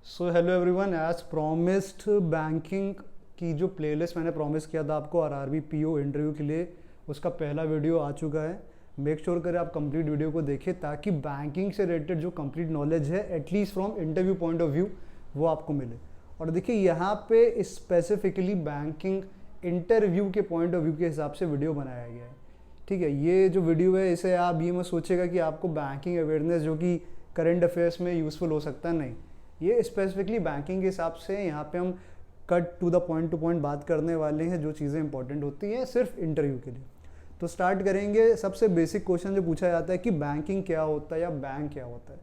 सो hello everyone, as promised banking की जो playlist मैंने प्रॉमिस किया था आपको आरआरबी पीओ इंटरव्यू के लिए, उसका पहला वीडियो आ चुका है। मेक श्योर करें आप कंप्लीट वीडियो को देखें ताकि बैंकिंग से रिलेटेड जो कंप्लीट नॉलेज है at least from interview point of view वो आपको मिले। और देखिए यहाँ पे स्पेसिफिकली बैंकिंग इंटरव्यू के पॉइंट ऑफ व्यू के हिसाब से वीडियो बनाया गया है। ठीक है, ये जो वीडियो है इसे आप ये मत सोचेगा कि आपको बैंकिंग अवेयरनेस जो कि करंट अफेयर्स में यूज़फुल हो सकता है, नहीं। ये स्पेसिफिकली बैंकिंग के हिसाब से यहाँ पे हम कट टू द पॉइंट बात करने वाले हैं, जो चीज़ें इंपॉर्टेंट होती हैं सिर्फ इंटरव्यू के लिए। तो स्टार्ट करेंगे। सबसे बेसिक क्वेश्चन जो पूछा जाता है कि बैंकिंग क्या होता है या बैंक क्या होता है।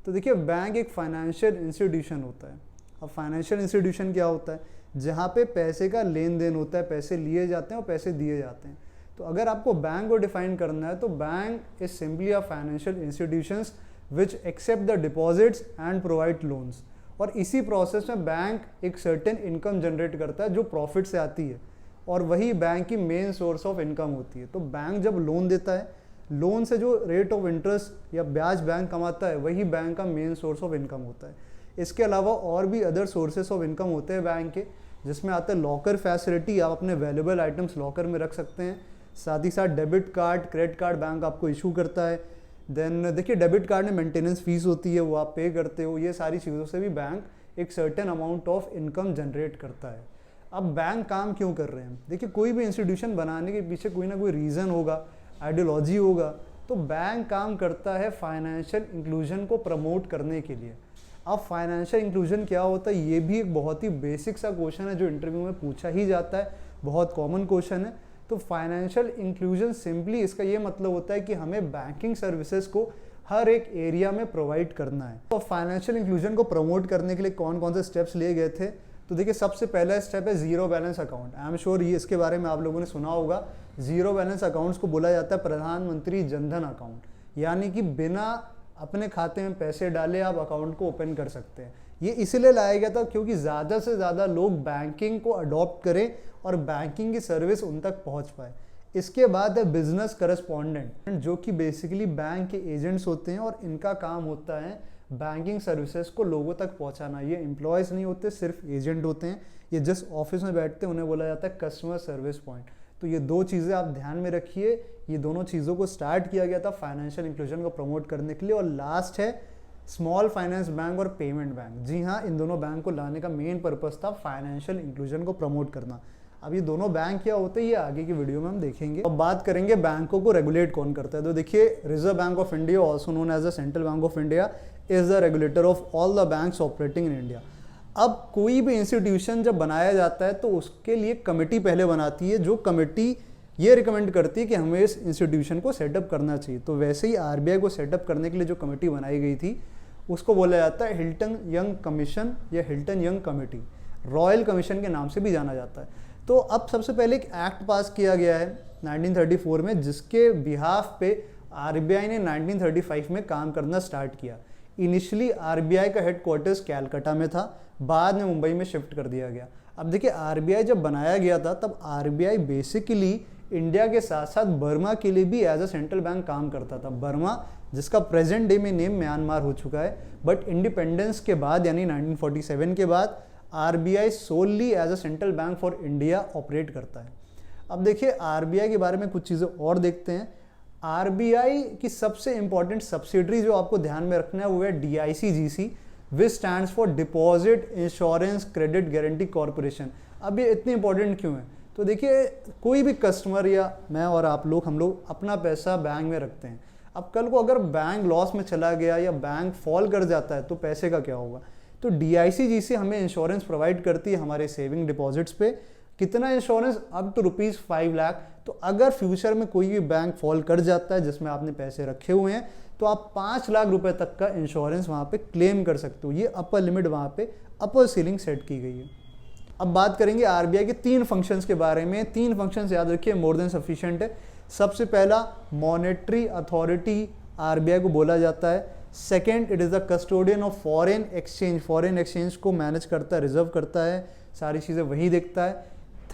तो देखिए, बैंक एक फाइनेंशियल इंस्टीट्यूशन होता है। अब फाइनेंशियल इंस्टीट्यूशन क्या होता है? जहाँ पे पैसे का लेन देन होता है, पैसे लिए जाते हैं और पैसे दिए जाते हैं। तो अगर आपको बैंक को डिफाइन करना है तो bank is simply a financial institutions which accept the deposits and provide loans. और इसी प्रोसेस में बैंक एक सर्टेन इनकम जनरेट करता है जो प्रॉफिट से आती है, और वही बैंक की मेन सोर्स ऑफ इनकम होती है। तो बैंक जब लोन देता है, लोन से जो रेट ऑफ इंटरेस्ट या ब्याज बैंक कमाता है वही बैंक का मेन सोर्स ऑफ इनकम होता है। इसके अलावा और भी अदर सोर्सेस ऑफ इनकम होते हैं बैंक के, जिसमें आते हैं लॉकर फैसिलिटी, आप अपने वैल्यूएबल आइटम्स लॉकर में रख सकते हैं। साथ ही साथ debit card, credit card bank आपको इशू करता है। देन देखिए, डेबिट कार्ड में मेंटेनेंस फीस होती है, वो आप पे करते हो। ये सारी चीज़ों से भी बैंक एक certain amount of income generate करता है। अब बैंक काम क्यों कर रहे हैं? देखिए, कोई भी इंस्टीट्यूशन बनाने के पीछे कोई ना कोई रीज़न होगा, आइडियोलॉजी होगा। तो बैंक काम करता है फाइनेंशियल इंक्लूजन को प्रमोट करने के लिए। अब फाइनेंशियल इंक्लूजन क्या होता है, ये भी एक बहुत ही बेसिक सा क्वेश्चन है जो इंटरव्यू में पूछा ही जाता है, बहुत कॉमन क्वेश्चन है। तो फाइनेंशियल इंक्लूजन सिंपली इसका ये मतलब होता है कि हमें बैंकिंग सर्विसेज को हर एक एरिया में प्रोवाइड करना है। तो फाइनेंशियल इंक्लूजन को प्रमोट करने के लिए कौन कौन से स्टेप्स लिए गए थे? तो देखिए, सबसे पहला स्टेप है zero balance account. I am sure ये इसके बारे में आप लोगों ने सुना होगा। जीरो बैलेंस अकाउंट्स को बोला जाता है प्रधानमंत्री जनधन अकाउंट, यानी कि बिना अपने खाते में पैसे डाले आप अकाउंट को ओपन कर सकते हैं। ये इसलिए लाया गया था क्योंकि ज़्यादा से ज़्यादा लोग बैंकिंग को अडॉप्ट करें और बैंकिंग की सर्विस उन तक पहुंच पाए। इसके बाद है बिजनेस करस्पॉन्डेंट, जो कि बेसिकली बैंक के एजेंट्स होते हैं और इनका काम होता है बैंकिंग सर्विसेज को लोगों तक पहुंचाना। ये एम्प्लॉयज़ नहीं होते, सिर्फ एजेंट होते हैं। ये जिस ऑफिस में बैठते हैं उन्हें बोला जाता है कस्टमर सर्विस पॉइंट। तो ये दो चीज़ें आप ध्यान में रखिए। ये दोनों चीज़ों को स्टार्ट किया गया था फाइनेंशियल इंक्लूजन को प्रमोट करने के लिए। और लास्ट है स्मॉल फाइनेंस बैंक और पेमेंट बैंक। जी हाँ, इन दोनों बैंक को लाने का मेन पर्पस था फाइनेंशियल इंक्लूजन को प्रमोट करना। अब ये दोनों बैंक क्या होते हैं ये आगे की वीडियो में हम देखेंगे। अब बात करेंगे बैंकों को रेगुलेट कौन करता है। तो देखिए, reserve bank of India, also known as the central bank of India, is the regulator of all the banks operating in India. अब कोई भी इंस्टीट्यूशन जब बनाया जाता है तो उसके लिए कमेटी पहले बनाती है, जो कमेटी ये रिकमेंड करती है कि हमें इस इंस्टीट्यूशन को सेटअप करना चाहिए। तो वैसे ही आरबीआई को सेटअप करने के लिए जो कमेटी बनाई गई थी उसको बोला जाता है हिल्टन यंग कमीशन या Hilton young committee, royal commission के नाम से भी जाना जाता है। तो अब सबसे पहले एक एक्ट पास किया गया है 1934 में, जिसके बिहाफ पे आरबीआई ने 1935 में काम करना स्टार्ट किया। इनिशियली आरबीआई का हेडक्वार्टर्स कैलकाटा में था, बाद में मुंबई में शिफ्ट कर दिया गया। अब देखिए, आरबीआई जब बनाया गया था तब आरबीआई बेसिकली इंडिया के साथ साथ बर्मा के लिए भी एज अ सेंट्रल बैंक काम करता था। बर्मा, जिसका प्रेजेंट डे में नेम म्यांमार हो चुका है, बट इंडिपेंडेंस के बाद यानी 1947 के बाद RBI solely as a central bank for India operate करता है। अब देखिए, आरबीआई के बारे में कुछ चीज़ें और देखते हैं। आरबीआई की सबसे इंपॉर्टेंट सब्सिडरी जो आपको ध्यान में रखना है वो है DICGC, which stands for deposit insurance credit guarantee corporation. अब ये इतनी इंपॉर्टेंट क्यों है? तो देखिए, कोई भी कस्टमर या मैं और आप लोग, हम लोग अपना पैसा बैंक में रखते हैं। अब कल को अगर बैंक लॉस में चला गया या बैंक फॉल कर जाता है तो पैसे का क्या होगा? तो डीआईसीजीसी हमें इंश्योरेंस प्रोवाइड करती है हमारे सेविंग डिपॉजिट्स पे। कितना इंश्योरेंस? Up to ₹5 lakh. तो अगर फ्यूचर में कोई भी बैंक फॉल कर जाता है जिसमें आपने पैसे रखे हुए हैं तो आप 5 लाख रुपए तक का इंश्योरेंस वहाँ पे क्लेम कर सकते हो। ये अपर लिमिट वहाँ पे अपर सीलिंग सेट की गई है। अब बात करेंगे आरबीआई के 3 फंक्शंस के बारे में। 3 फंक्शंस याद रखिए, मोर देन सफिशिएंट है। सबसे पहला, मॉनेटरी अथॉरिटी आरबीआई को बोला जाता है। Second, it is the custodian of foreign exchange, foreign exchange को मैनेज करता है, रिजर्व करता है, सारी चीज़ें वही देखता है।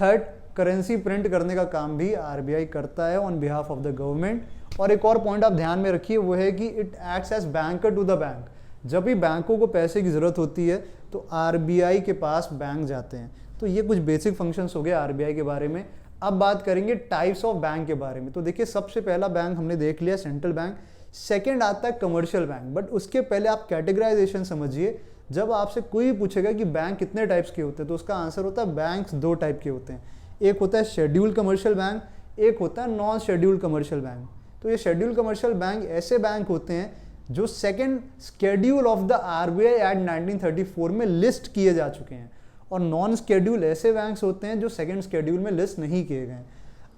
थर्ड, करेंसी प्रिंट करने का काम भी आरबीआई करता है on behalf of the government. और एक और पॉइंट आप ध्यान में रखिए, वो है कि it acts as banker to the bank. जब भी बैंकों को पैसे की ज़रूरत होती है तो आरबीआई के पास बैंक जाते हैं। तो ये कुछ बेसिक फंक्शंस हो गए आरबीआई के बारे में। अब बात करेंगे टाइप्स ऑफ बैंक के बारे में। तो देखिए, सबसे पहला बैंक हमने देख लिया सेंट्रल बैंक, सेकंड आता है कमर्शियल बैंक। बट उसके पहले आप कैटेगराइजेशन समझिए। जब आपसे कोई पूछेगा कि बैंक कितने टाइप्स के होते हैं तो उसका आंसर होता है बैंक्स दो टाइप के होते हैं। एक होता है शेड्यूल्ड कमर्शियल बैंक, एक होता है नॉन शेड्यूल्ड कमर्शियल बैंक। तो ये शेड्यूल्ड कमर्शियल बैंक ऐसे बैंक होते हैं जो second schedule of the RBI act 1934 में लिस्ट किए जा चुके हैं, और नॉन स्केड्यूल ऐसे बैंक्स होते हैं जो सेकेंड स्केड्यूल में लिस्ट नहीं किए गए।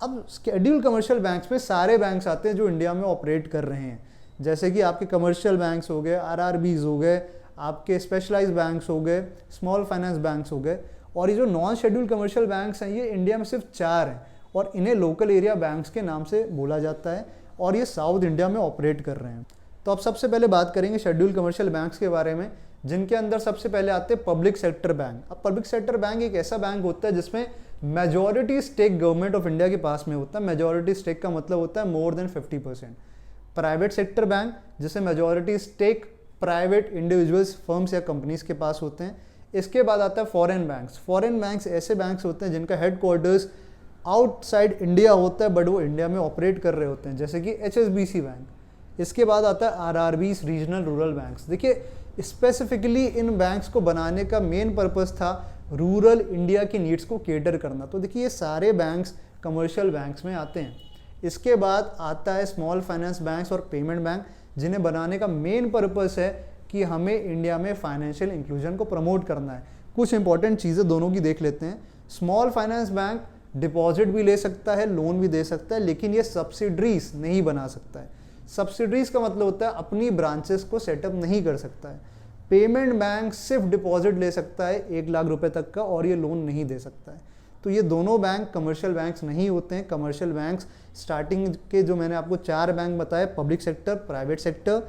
अब स्केड्यूल कमर्शियल बैंक्स में सारे बैंक्स आते हैं जो इंडिया में ऑपरेट कर रहे हैं, जैसे कि आपके कमर्शियल बैंक्स हो गए, आरआरबीज हो गए, आपके स्पेशलाइज्ड बैंक्स हो गए, स्मॉल फाइनेंस बैंक्स हो गए। और ये जो नॉन शेड्यूल कमर्शियल बैंक्स हैं ये इंडिया में सिर्फ 4 हैं, और इन्हें लोकल एरिया बैंक्स के नाम से बोला जाता है, और ये साउथ इंडिया में ऑपरेट कर रहे हैं। तो अब सबसे पहले बात करेंगे शेड्यूल कमर्शियल बैंक्स के बारे में, जिनके अंदर सबसे पहले आते हैं पब्लिक सेक्टर बैंक। अब पब्लिक सेक्टर बैंक एक ऐसा बैंक होता है जिसमें majority stake government of India के पास में होता है। मेजॉरिटी स्टेक का मतलब होता है more than 50%। Private sector bank, जिसे majority stake private individuals, firms या कंपनीज के पास होते हैं। इसके बाद आता है फॉरेन बैंक्स। फॉरेन बैंक्स ऐसे बैंक्स होते हैं जिनका हेडक्वार्टर्स आउटसाइड इंडिया होता है बट वो इंडिया में ऑपरेट कर रहे होते हैं, जैसे कि एचएसबीसी बैंक। इसके बाद आता है आरआरबीज, रीजनल रूरल बैंक्स। देखिए, स्पेसिफिकली इन बैंक्स को बनाने का मेन पर्पस था रूरल इंडिया की नीड्स को केटर करना। तो देखिए, ये सारे बैंक्स कमर्शियल बैंक्स में आते हैं। इसके बाद आता है स्मॉल फाइनेंस बैंक्स और पेमेंट बैंक, जिन्हें बनाने का मेन पर्पस है कि हमें इंडिया में फाइनेंशियल इंक्लूजन को प्रमोट करना है। कुछ इंपॉर्टेंट चीज़ें दोनों की देख लेते हैं। स्मॉल फाइनेंस बैंक डिपॉजिट भी ले सकता है, लोन भी दे सकता है, लेकिन ये सब्सिडरीज नहीं बना सकता है। सब्सिडरीज का मतलब होता है अपनी ब्रांचेस को सेटअप नहीं कर सकता है। पेमेंट बैंक सिर्फ डिपॉजिट ले सकता है 1 लाख रुपए तक का, और ये लोन नहीं दे सकता है। तो ये दोनों बैंक कमर्शियल बैंक्स नहीं होते हैं। कमर्शियल बैंक्स स्टार्टिंग के जो मैंने आपको 4 बैंक बताए, public sector, private sector,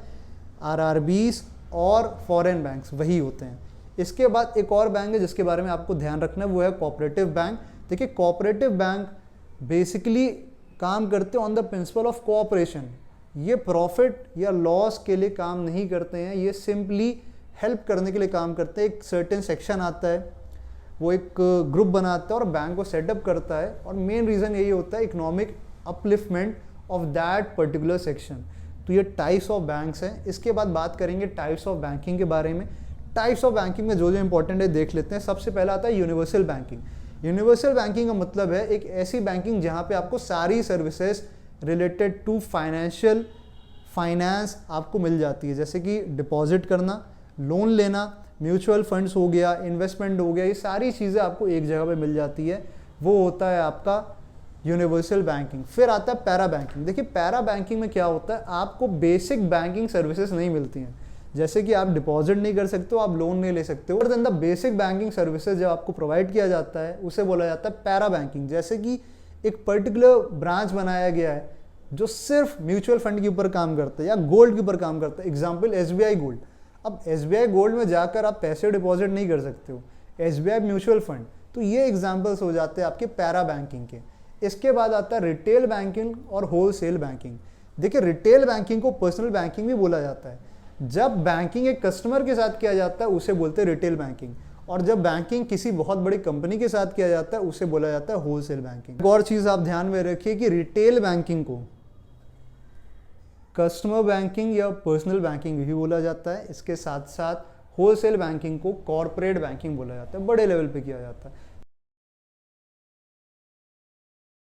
RRBs और फॉरेन बैंक्स, वही होते हैं। इसके बाद एक और बैंक है जिसके बारे में आपको ध्यान रखना है, वो है कोऑपरेटिव बैंक। देखिए, कोऑपरेटिव बैंक बेसिकली काम करते हैं on the principle of cooperation. ये प्रॉफिट या लॉस के लिए काम नहीं करते हैं, ये सिंपली हेल्प करने के लिए काम करते हैं। एक सर्टेन सेक्शन आता है, वो एक ग्रुप बनाता है और बैंक को सेटअप करता है, और मेन रीज़न यही होता है economic upliftment of that particular section. तो ये टाइप्स ऑफ बैंक्स हैं। इसके बाद बात करेंगे टाइप्स ऑफ बैंकिंग के बारे में। टाइप्स ऑफ बैंकिंग में जो जो इंपॉर्टेंट है देख लेते हैं। सबसे पहला आता है यूनिवर्सल बैंकिंग। यूनिवर्सल बैंकिंग का मतलब है एक ऐसी बैंकिंग जहाँ पे आपको सारी सर्विसेज रिलेटेड टू फाइनेंस आपको मिल जाती है, जैसे कि डिपॉजिट करना, लोन लेना, म्यूचुअल फंड्स हो गया, इन्वेस्टमेंट हो गया, ये सारी चीज़ें आपको एक जगह पे मिल जाती है। वो होता है आपका यूनिवर्सल बैंकिंग। फिर आता है पैरा बैंकिंग। देखिए, पैरा बैंकिंग में क्या होता है, आपको बेसिक बैंकिंग सर्विसेज नहीं मिलती हैं, जैसे कि आप डिपॉजिट नहीं कर सकते हो, आप लोन नहीं ले सकते हो। Then the basic banking services जब आपको प्रोवाइड किया जाता है उसे बोला जाता है पैरा बैंकिंग। जैसे कि एक पर्टिकुलर ब्रांच बनाया गया है जो सिर्फ म्यूचुअल फंड के ऊपर काम करता है या गोल्ड के ऊपर काम करता है। Example SBI gold. अब एसबीआई गोल्ड में जाकर आप पैसे डिपॉजिट नहीं कर सकते हो, एसबीआई म्यूचुअल फंड। तो ये एग्जाम्पल्स हो जाते हैं आपके पैरा बैंकिंग के। इसके बाद आता है रिटेल बैंकिंग और होलसेल बैंकिंग। देखिए, रिटेल बैंकिंग को पर्सनल बैंकिंग भी बोला जाता है। जब बैंकिंग एक कस्टमर के साथ किया जाता है उसे बोलते हैं रिटेल बैंकिंग, और जब बैंकिंग किसी बहुत बड़ी कंपनी के साथ किया जाता है उसे बोला जाता है होलसेल बैंकिंग। एक और चीज़ आप ध्यान में रखिए कि रिटेल बैंकिंग को कस्टमर बैंकिंग या पर्सनल बैंकिंग भी बोला जाता है। इसके साथ साथ होलसेल बैंकिंग को कॉर्पोरेट बैंकिंग बोला जाता है, बड़े लेवल पे किया जाता है।